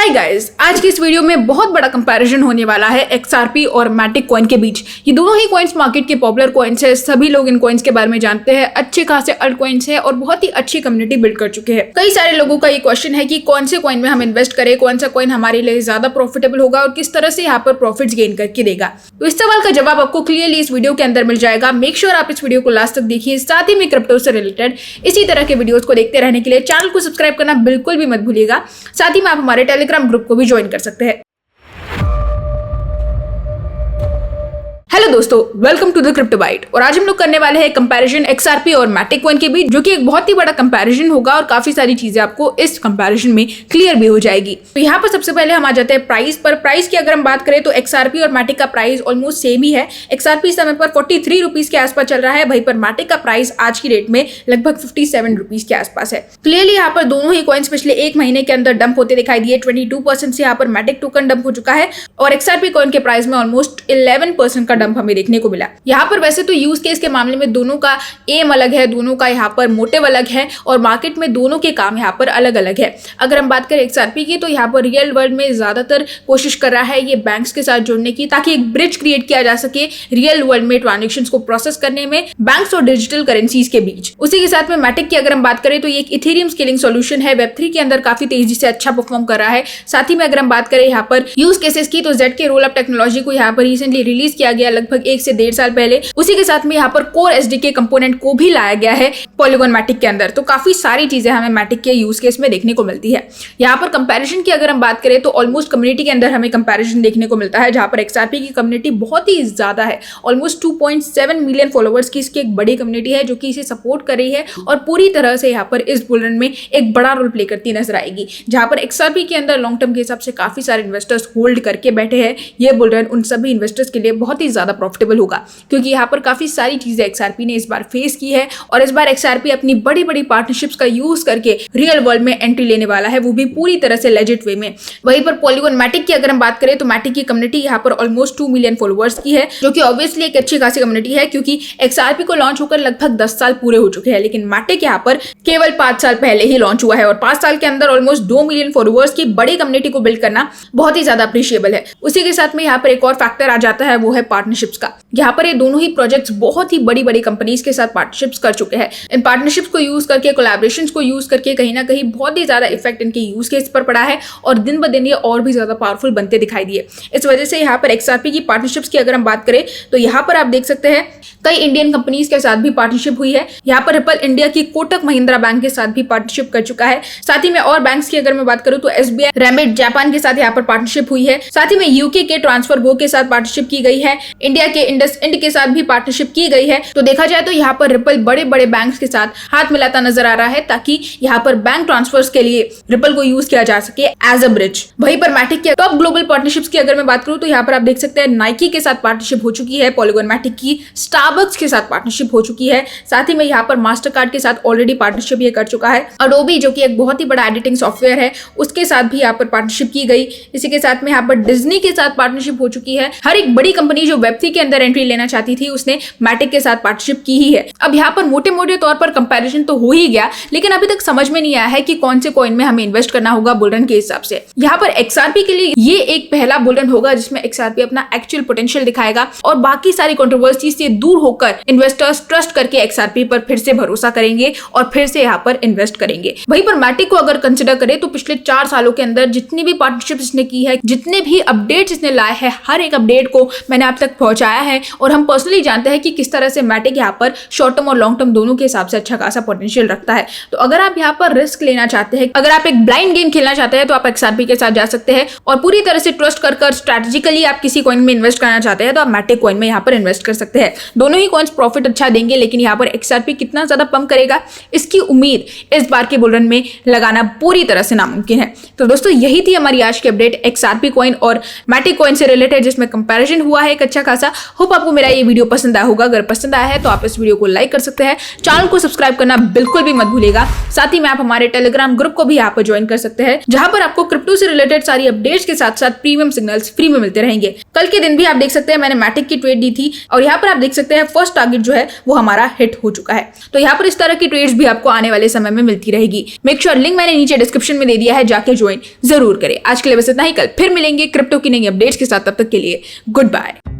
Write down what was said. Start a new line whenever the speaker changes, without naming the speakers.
Hi guys, आज की इस वीडियो में बहुत बड़ा कंपैरिजन होने वाला है XRP और मैटिक कॉइन के बीच। ये दोनों ही कॉइन्स मार्केट के पॉपुलर कॉइन्स है, सभी लोग इन कॉइन्स के बारे में जानते हैं, अच्छे खासे अल्ट कॉइन्स है और बहुत ही अच्छी कम्युनिटी बिल्ड कर चुके हैं। कई सारे लोगों का ये क्वेश्चन है कि कौन से कॉइन में हम इन्वेस्ट करें, कौन सा कॉइन हमारे लिए ज्यादा प्रॉफिटेबल होगा और किस तरह से यहाँ पर प्रॉफिट्स गेन करके देगा। तो इस सवाल का जवाब आपको क्लियरली इस वीडियो के अंदर मिल जाएगा। मेक श्योर आप इस वीडियो को लास्ट तक देखिए। साथ ही में क्रिप्टो से रिलेटेड इसी तरह के वीडियोस को देखते रहने के लिए चैनल को सब्सक्राइब करना बिल्कुल भी मत भूलिएगा। साथ ही में आप हमारे टेलीग्राम ग्रुप को भी ज्वाइन कर सकते हैं। हेलो दोस्तों, welcome to the crypto byte. और आज हम लोग करने वाले हैं कंपैरिजन XRP और मैटिक कॉइन के बीच, जो कि एक बहुत ही बड़ा कंपैरिजन होगा और काफी सारी चीजें आपको इस कंपैरिजन में क्लियर भी हो जाएगी। तो यहाँ पर सबसे पहले हम आ जाते हैं प्राइस पर। प्राइस की अगर हम बात करें तो XRP और मैटिक का प्राइस ऑलमोस्ट सेम ही है। XRP इस समय पर 43 रुपीज के आसपास चल रहा है, वहीं पर मैटिक का प्राइस आज की डेट में लगभग 57 रुपीज के आसपास है। क्लियरली यहाँ पर दोनों ही कॉइन्स पिछले एक महीने के अंदर डंप होते दिखाई दिए। 22% से यहाँ पर मैटिक टोकन डंप हो चुका है और XRP कॉइन के प्राइस में ऑलमोस्ट 11% का डंप हमें देखने को मिला। यहाँ पर वैसे तो यूज केस के मामले में दोनों का एम अलग है, दोनों का यहाँ पर मोटिव अलग है और मार्केट में दोनों के काम यहाँ पर अलग अलग है। अगर हम बात करें XRP की, तो यहाँ पर रियल वर्ल्ड में ज्यादातर कोशिश कर रहा है ये बैंक्स के साथ जुड़ने की, ताकि एक ब्रिज क्रिएट किया जा सके रियल वर्ल्ड में ट्रांजेक्शंस को प्रोसेस करने में बैंक्स और डिजिटल करेंसीज के बीच। उसी के साथ में मैटिक की अगर हम बात करें तो ये एक इथेरियम स्केलिंग सॉल्यूशन है, वेब3 के अंदर काफी तेजी से अच्छा परफॉर्म कर रहा है। साथ ही में अगर हम बात करें यहाँ पर यूज केसेस की, तो ZK रोल अप टेक्नोलॉजी को यहाँ पर रिसेंटली रिलीज किया गया लगभग 1 से 1.5 साल पहले। उसी के साथ में यहाँ पर कोर SDK कंपोनेंट को भी लाया गया है पॉलीगॉन मैटिक के अंदर। तो काफी सारी चीजें हमें मैटिक के यूज केस में देखने को मिलती है। यहाँ पर कंपैरिजन की अगर हम बात करें तो ऑलमोस्ट कम्युनिटी के अंदर हमें कंपैरिजन देखने को मिलता है, जहां पर XRP की कम्युनिटी बहुत ही ज्यादा है। ऑलमोस्ट 2.7 मिलियन फॉलोवर्स की इसकी एक बड़ी कम्युनिटी है, जो कि इसे सपोर्ट कर रही है और पूरी तरह से यहाँ पर इस बुल रन में एक बड़ा रोल प्ले करती नजर आएगी। जहां पर XRP के अंदर लॉन्ग टर्म के हिसाब से काफी सारे इन्वेस्टर्स होल्ड करके बैठे हैं। ये बुल रन उन सभी इन्वेस्टर्स के लिए बहुत ही ज्यादा प्रॉफिटेबल होगा, क्योंकि यहाँ पर काफी सारी चीजें XRP ने इस बार फेस की है और इस बार XRP अपनी बड़ी बड़ी पार्टनरशिप्स का यूज करके रियल वर्ल्ड में एंट्री लेने वाला है, वो भी पूरी तरह से लेजिट वे में। वहीं पर पॉलीगॉन मैटिक की अगर हम बात करें तो मैटिक की कम्युनिटी यहाँ पर ऑलमोस्ट 2 मिलियन फॉलोअर्स की है, जो कि ऑब्वियसली एक अच्छी खासी कम्युनिटी है, क्योंकि XRP को लॉन्च होकर लगभग 10 साल पूरे हो चुके हैं, लेकिन मैटिक यहाँ पर केवल 5 साल पहले ही लॉन्च हुआ है और 5 साल के अंदर ऑलमोस्ट 2 मिलियन फॉलोअर्स की बड़ी कम्युनिटी को बिल्ड करना बहुत ही ज्यादा अप्रिशिएबल है। उसी के साथ में यहाँ पर एक और फैक्टर आ जाता है, वो है पार्टनरशिप्स का। यहाँ पर ये दोनों ही प्रोजेक्ट्स बहुत ही बड़ी बड़ी कंपनीज के साथ पार्टनरशिप्स कर चुके हैं। इन पार्टनरशिप्स को यूज करके, कोलैबोरेशंस को यूज करके कहीं ना कहीं बहुत ही ज्यादा इफेक्ट इनके यूज केस पर पड़ा है और दिन ब दिन ये और भी ज्यादा पावरफुल बनते दिखाई दिए। इस वजह से यहाँ पर XRP की पार्टनरशिप्स की अगर हम बात करें तो यहाँ पर आप देख सकते हैं कई इंडियन कंपनीज के साथ भी पार्टनरशिप हुई है। यहाँ पर रिपल इंडिया की कोटक महिंद्रा बैंक के साथ भी पार्टनरशिप कर चुका है। साथ ही में और बैंक्स की अगर मैं बात करूं तो SBI रेमिट जापान के साथ यहाँ पर पार्टनरशिप हुई है। साथ ही में यूके के ट्रांसफर गो के साथ पार्टनरशिप की गई है। इंडिया के इंडसइंड के साथ भी पार्टनरशिप की गई है। तो देखा जाए तो यहाँ पर रिपल बड़े बड़े बैंक्स के साथ हाथ मिलाता नजर आ रहा है, ताकि यहाँ पर बैंक ट्रांसफर्स के लिए रिपल को यूज किया जा सके एज अ ब्रिज। वहीं पर मैटिक के टॉप ग्लोबल पार्टनरशिप्स की अगर मैं बात करूं तो यहाँ पर आप देख सकते हैं नाइकी के साथ पार्टनरशिप हो चुकी है, पॉलीगॉन मैटिक की स्टारबक्स के साथ पार्टनरशिप हो चुकी है। साथ ही में यहाँ पर मास्टर कार्ड के साथ ऑलरेडी पार्टनरशिप ये कर चुका है। अडोबी जो कि एक बहुत ही बड़ा एडिटिंग सॉफ्टवेयर है, उसके साथ भी यहाँ पर पार्टनरशिप की गई। इसी के साथ में यहाँ पर डिज्नी के साथ पार्टनरशिप हो चुकी है। हर एक बड़ी कंपनी जो वेब3 के अंदर एंट्री लेना चाहती थी, उसने मैटिक के साथ पार्टनरशिप की ही है। अब यहाँ पर मोटे मोटे तौर पर कंपैरिजन तो हो ही गया, लेकिन अभी तक समझ में नहीं आया है कि कौन से कॉइन में हमें इन्वेस्ट करना होगा बुलरन के हिसाब से। यहाँ पर XRP के लिए ये एक पहला बुलरन होगा जिसमें XRP अपना एक्चुअल पोटेंशियल दिखाएगा और बाकी सारी कंट्रोवर्सी से दूर होकर इन्वेस्टर्स ट्रस्ट करके XRP पर फिर से भरोसा करेंगे और फिर से यहाँ पर इन्वेस्ट करेंगे। वहीं पर मैटिक को अगर कंसिडर करें तो पिछले 4 सालों के अंदर जितनी भी पार्टनरशिप इसने की है, जितने भी अपडेट्स इसने लाए हैं, हर एक अपडेट को मैंने आप तक पहुंचाया है और हम पर्सनली जानते हैं कि किस तरह से मैटिक यहाँ पर शॉर्ट टर्म और लॉन्ग टर्म दोनों के हिसाब से अच्छा खासा पोटेंशियल रखता है। तो अगर आप यहाँ पर रिस्क लेना चाहते हैं, अगर आप एक ब्लाइंड गेम खेलना चाहते हैं, तो आप XRP के साथ जा सकते हैं और पूरी तरह से ट्रस्ट कर स्ट्रेटेजिकली आप किसी कॉइन में इन्वेस्ट करना चाहते हैं तो आप मैटिक कॉइन में यहाँ पर इन्वेस्ट कर सकते हैं। दोनों ही कॉइन्स प्रॉफिट अच्छा देंगे, लेकिन यहाँ पर XRP कितना ज्यादा पंप करेगा इसकी उम्मीद इस बार के बुल रन में लगाना पूरी तरह से नामुमकिन है। तो दोस्तों, यही थी हमारी आज की अपडेट XRP कॉइन और मैटिक कॉइन से रिलेटेड, जिसमें कंपैरिजन हुआ है एक अच्छा खासा। होप आपको मेरा ये वीडियो पसंद आया होगा। अगर पसंद आया है तो आप इस वीडियो को लाइक कर सकते हैं, चैनल को सब्सक्राइब करना बिल्कुल भी मत भूलिएगा। साथ ही में आप हमारे टेलीग्राम ग्रुप को भी यहाँ पर ज्वाइन कर सकते हैं, जहां पर आपको क्रिप्टो से रिलेटेड सारी अपडेट्स के साथ साथ प्रीमियम सिग्नल्स फ्री में मिलते रहेंगे। कल के दिन भी आप देख सकते हैं मैंने मैटिक की ट्रेड दी थी और यहाँ पर आप देख सकते हैं हैं फर्स्ट टारगेट जो है वो हमारा हिट हो चुका है। तो यहाँ पर इस तरह की ट्रेड्स भी आपको आने वाले समय में मिलती रहेगी। मेक श्योर लिंक मैंने नीचे डिस्क्रिप्शन में दे दिया है, जाके ज्वाइन जरूर करें। आज के लिए बस इतना ही, कल फिर मिलेंगे क्रिप्टो की नई अपडेट्स के साथ। तब तक के लिए गुड बाय।